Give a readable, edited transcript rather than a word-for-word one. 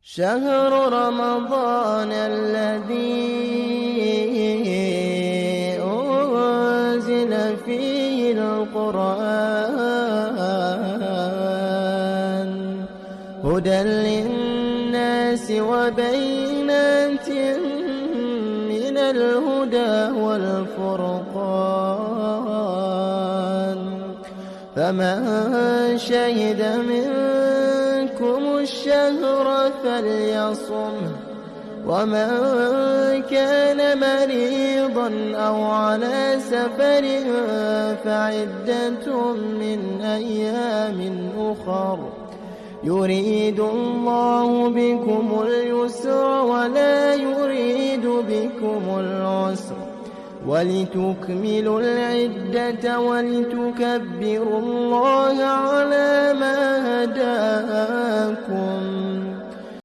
شهر رمضان الذي أنزل فيه القرآن هدى للناس وبينات من الهدى والفرقان فمن شهد منكم الشهر فليصمه ومن كان مريضا أو على سفر فعدة من أيام أخر يريد الله بكم اليسر ولا يريد بكم العسر ولتكملوا العدة ولتكبروا الله على ما هداكم